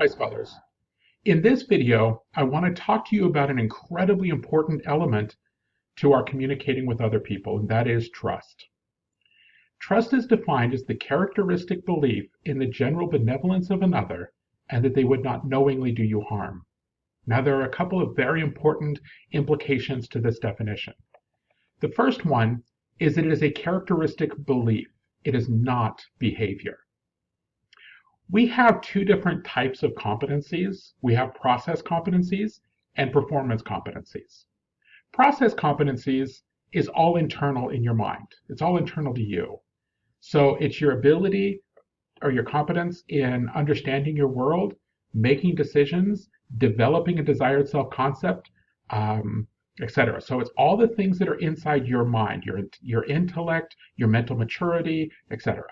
Hi, scholars. In this video, I want to talk to you about an incredibly important element to our communicating with other people, and that is trust. Trust is defined as the characteristic belief in the general benevolence of another and that they would not knowingly do you harm. Now, there are a couple of very important implications to this definition. The first one is that it is a characteristic belief. It is not behavior. We have two different types of competencies. We have process competencies and performance competencies. Process competencies is all internal in your mind. It's all internal to you. So it's your ability or your competence in understanding your world, making decisions, developing a desired self-concept, etc. So it's all the things that are inside your mind, your intellect, your mental maturity, etc.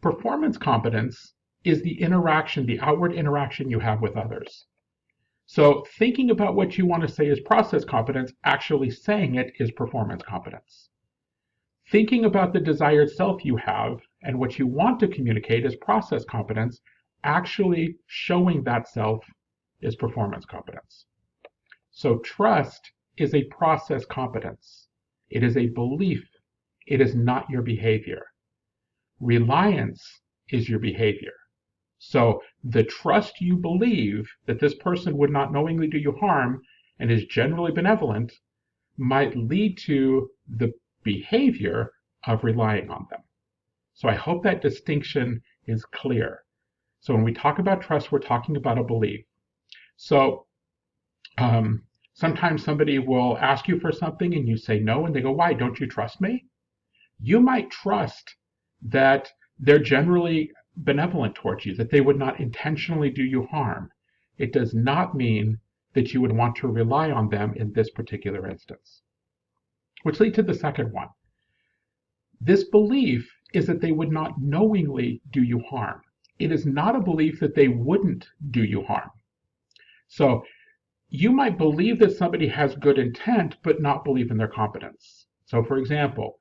Performance competence is the interaction, the outward interaction you have with others. So thinking about what you want to say is process competence, actually saying it is performance competence. Thinking about the desired self you have and what you want to communicate is process competence, actually showing that self is performance competence. So trust is a process competence. It is a belief. It is not your behavior. Reliance is your behavior. So the trust you believe that this person would not knowingly do you harm and is generally benevolent might lead to the behavior of relying on them. So I hope that distinction is clear. So when we talk about trust, we're talking about a belief. So sometimes somebody will ask you for something and you say no, and they go, "Why? Don't you trust me?" You might trust that they're generally benevolent towards you, that they would not intentionally do you harm. It does not mean that you would want to rely on them in this particular instance. Which leads to the second one. This belief is that they would not knowingly do you harm. It is not a belief that they wouldn't do you harm. So you might believe that somebody has good intent, but not believe in their competence. So for example,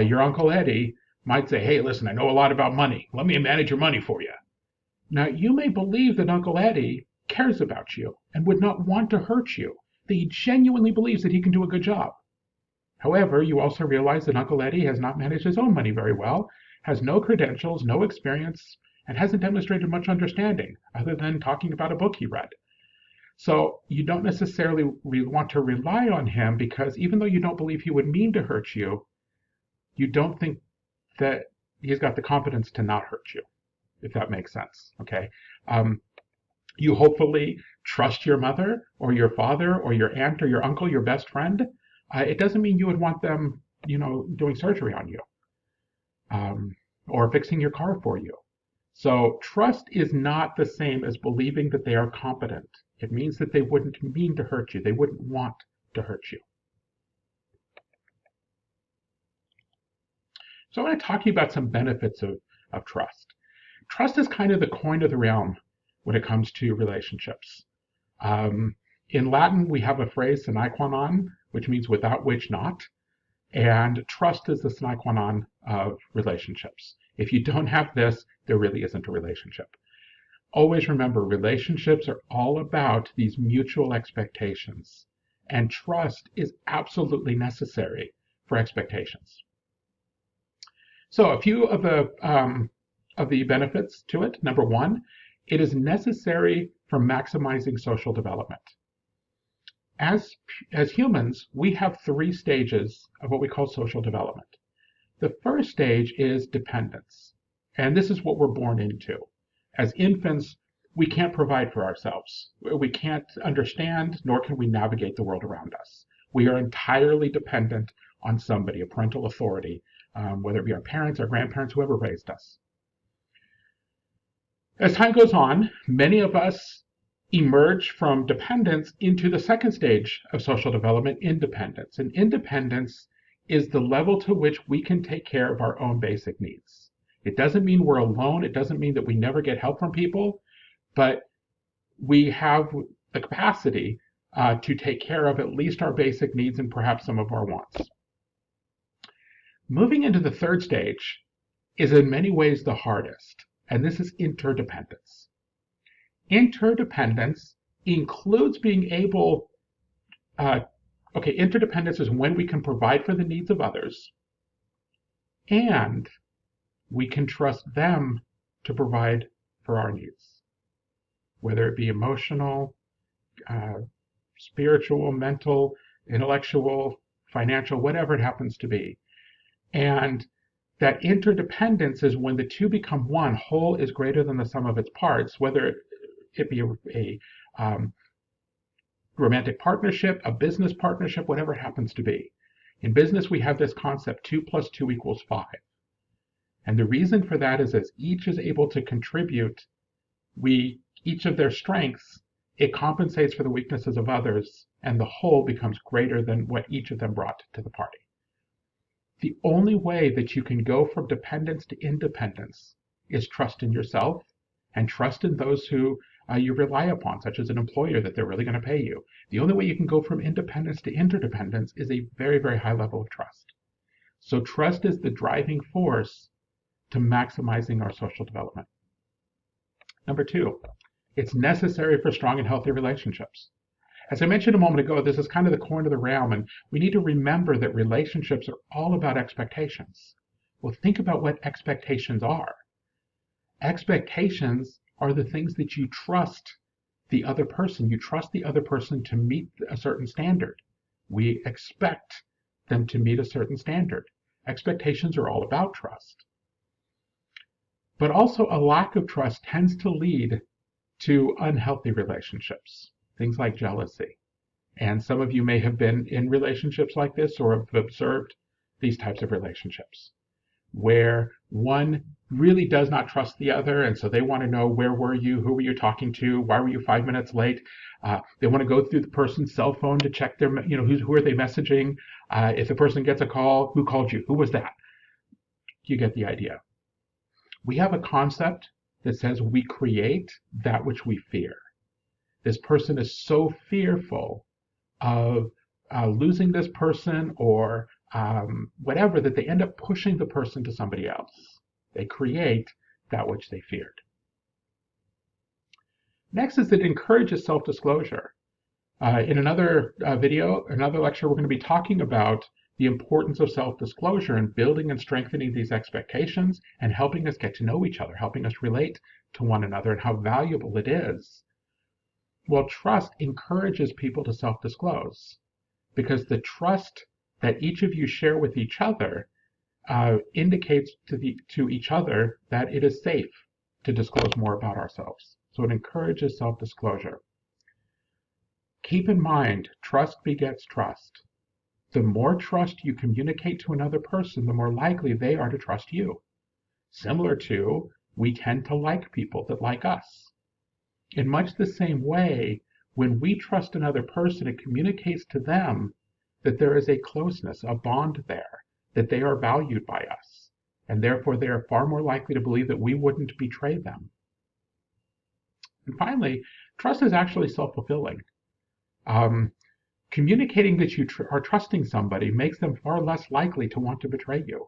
your Uncle Eddie might say, "Hey, listen, I know a lot about money. Let me manage your money for you." Now, you may believe that Uncle Eddie cares about you and would not want to hurt you, that he genuinely believes that he can do a good job. However, you also realize that Uncle Eddie has not managed his own money very well, has no credentials, no experience, and hasn't demonstrated much understanding other than talking about a book he read. So you don't necessarily want to rely on him because even though you don't believe he would mean to hurt you, you don't think that he's got the competence to not hurt you, if that makes sense, okay? You hopefully trust your mother or your father or your aunt or your uncle, your best friend. It doesn't mean you would want them, doing surgery on you or fixing your car for you. So trust is not the same as believing that they are competent. It means that they wouldn't mean to hurt you. They wouldn't want to hurt you. So I want to talk to you about some benefits of trust. Trust is kind of the coin of the realm when it comes to relationships. In Latin, we have a phrase, sine qua non, which means without which not. And trust is the sine qua non of relationships. If you don't have this, there really isn't a relationship. Always remember, relationships are all about these mutual expectations. And trust is absolutely necessary for expectations. So a few of the benefits to it. Number one, it is necessary for maximizing social development. As humans, we have three stages of what we call social development. The first stage is dependence, and this is what we're born into. As infants, we can't provide for ourselves. We can't understand, nor can we navigate the world around us. We are entirely dependent on somebody, a parental authority, whether it be our parents, our grandparents, whoever raised us. As time goes on, many of us emerge from dependence into the second stage of social development, independence. And independence is the level to which we can take care of our own basic needs. It doesn't mean we're alone. It doesn't mean that we never get help from people, but we have the capacity to take care of at least our basic needs and perhaps some of our wants. Moving into the third stage is in many ways the hardest, and this is interdependence. Interdependence includes being able, uh, okay, interdependence is when we can provide for the needs of others and we can trust them to provide for our needs, whether it be emotional, uh, spiritual, mental, intellectual, financial, whatever it happens to be. And that interdependence is when the two become one. Whole is greater than the sum of its parts, whether it be a romantic partnership, a business partnership, whatever it happens to be. In business, we have this concept 2 plus 2 equals 5. And the reason for that is as each is able to contribute each of their strengths, it compensates for the weaknesses of others, and the whole becomes greater than what each of them brought to the party. The only way that you can go from dependence to independence is trust in yourself and trust in those who you rely upon, such as an employer, that they're really going to pay you. The only way you can go from independence to interdependence is a very, very high level of trust. So trust is the driving force to maximizing our social development. Number 2, it's necessary for strong and healthy relationships. As I mentioned a moment ago, this is kind of the corner of the realm, and we need to remember that relationships are all about expectations. Well, think about what expectations are. Expectations are the things that you trust the other person. You trust the other person to meet a certain standard. We expect them to meet a certain standard. Expectations are all about trust. But also a lack of trust tends to lead to unhealthy relationships, things like jealousy. And some of you may have been in relationships like this or have observed these types of relationships where one really does not trust the other, and so they want to know, where were you, who were you talking to, why were you 5 minutes late. They want to go through the person's cell phone to check their, who are they messaging. If the person gets a call, who called you, who was that? You get the idea. We have a concept that says we create that which we fear. This person is so fearful of losing this person or whatever that they end up pushing the person to somebody else. They create that which they feared. Next is it encourages self-disclosure. In another video, another lecture, we're going to be talking about the importance of self-disclosure and building and strengthening these expectations and helping us get to know each other, helping us relate to one another, and how valuable it is. Well, trust encourages people to self-disclose because the trust that each of you share with each other indicates to each other that it is safe to disclose more about ourselves. So it encourages self-disclosure. Keep in mind, trust begets trust. The more trust you communicate to another person, the more likely they are to trust you. Similar to, we tend to like people that like us. In much the same way, when we trust another person, it communicates to them that there is a closeness, a bond there, that they are valued by us, and therefore they are far more likely to believe that we wouldn't betray them. And finally, trust is actually self-fulfilling. Communicating that you are trusting somebody makes them far less likely to want to betray you.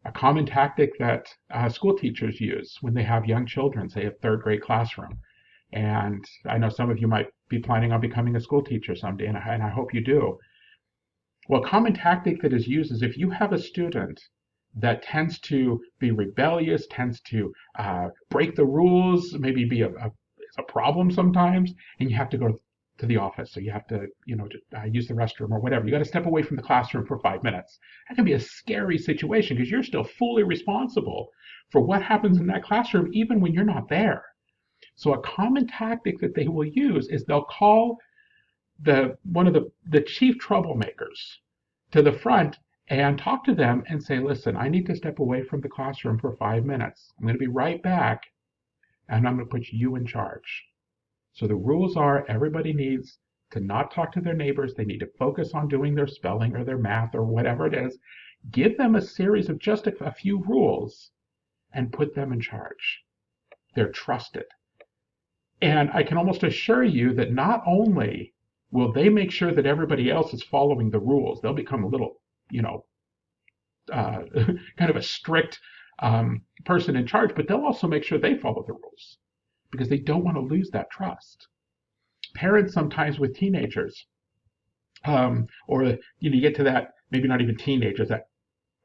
A common tactic that school teachers use when they have young children, say a third grade classroom, and I know some of you might be planning on becoming a school teacher someday, and I hope you do. Well, a common tactic that is used is if you have a student that tends to be rebellious, tends to break the rules, maybe be a problem sometimes, and you have to go to the office, so you have to, use the restroom or whatever. You got to step away from the classroom for 5 minutes. That can be a scary situation because you're still fully responsible for what happens in that classroom, even when you're not there. So a common tactic that they will use is they'll call one of the chief troublemakers to the front and talk to them and say, listen, I need to step away from the classroom for 5 minutes. I'm going to be right back, and I'm going to put you in charge. So the rules are everybody needs to not talk to their neighbors. They need to focus on doing their spelling or their math or whatever it is. Give them a series of just a few rules and put them in charge. They're trusted. And I can almost assure you that not only will they make sure that everybody else is following the rules, they'll become a little, kind of a strict person in charge, but they'll also make sure they follow the rules. because they don't want to lose that trust. Parents sometimes with teenagers, or you get to that, maybe not even teenagers, that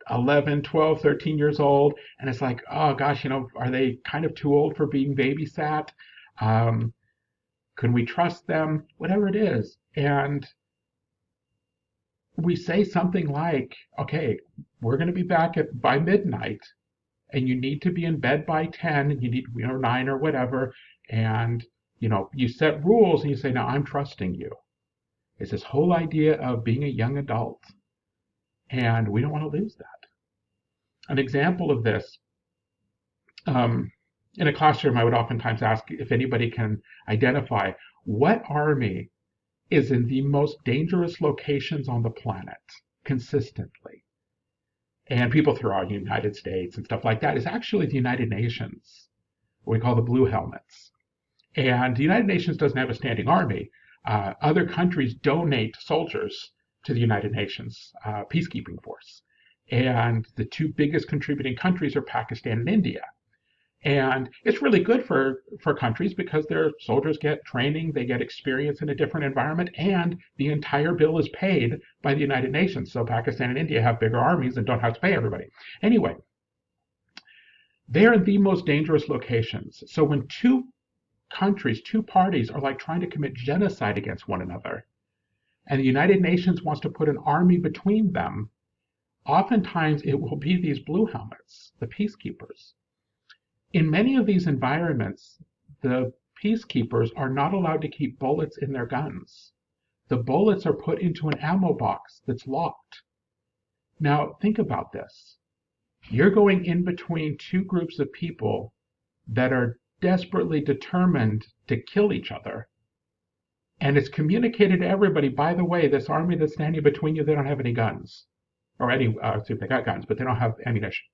11, 12, 13 years old, and it's like, oh gosh, are they kind of too old for being babysat? Um, can we trust them? Whatever it is. And we say something like, okay, we're going to be back by midnight, and you need to be in bed by 10, and you need, 9 or whatever. And, you set rules and you say, now I'm trusting you. It's this whole idea of being a young adult. And we don't want to lose that. An example of this, in a classroom, I would oftentimes ask if anybody can identify what army is in the most dangerous locations on the planet consistently. And people throw out United States and stuff like that. It's actually the United Nations, what we call the Blue Helmets. And the United Nations doesn't have a standing army. Other countries donate soldiers to the United Nations peacekeeping force. And the two biggest contributing countries are Pakistan and India. And it's really good for countries because their soldiers get training, they get experience in a different environment, and the entire bill is paid by the United Nations. So Pakistan and India have bigger armies and don't have to pay everybody. Anyway, they're the most dangerous locations. So when two countries, two parties are like trying to commit genocide against one another, and the United Nations wants to put an army between them, oftentimes it will be these blue helmets, the peacekeepers. In many of these environments, the peacekeepers are not allowed to keep bullets in their guns. The bullets are put into an ammo box that's locked. Now, think about this. You're going in between two groups of people that are desperately determined to kill each other. And it's communicated to everybody, by the way, this army that's standing between you, they don't have any guns. Or they got guns, but they don't have ammunition.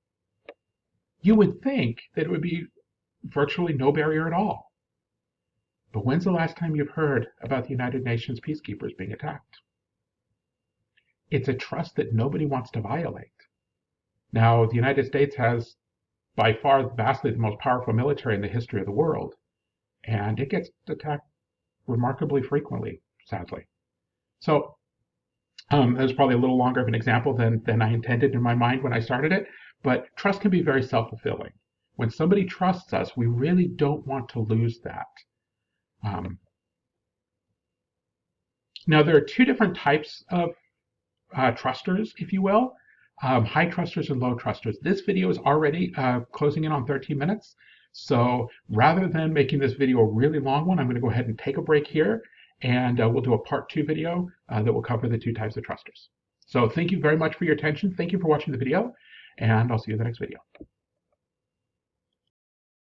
You would think that it would be virtually no barrier at all. But when's the last time you've heard about the United Nations peacekeepers being attacked? It's a trust that nobody wants to violate. Now, the United States has by far vastly the most powerful military in the history of the world, and it gets attacked remarkably frequently, sadly. So that was probably a little longer of an example than I intended in my mind when I started it, but trust can be very self-fulfilling. When somebody trusts us, we really don't want to lose that. Now, there are two different types of trusters, if you will, high trusters and low trusters. This video is already closing in on 13 minutes. So rather than making this video a really long one, I'm going to go ahead and take a break here, and we'll do a part 2 video that will cover the two types of trusters. So thank you very much for your attention. Thank you for watching the video, and I'll see you in the next video.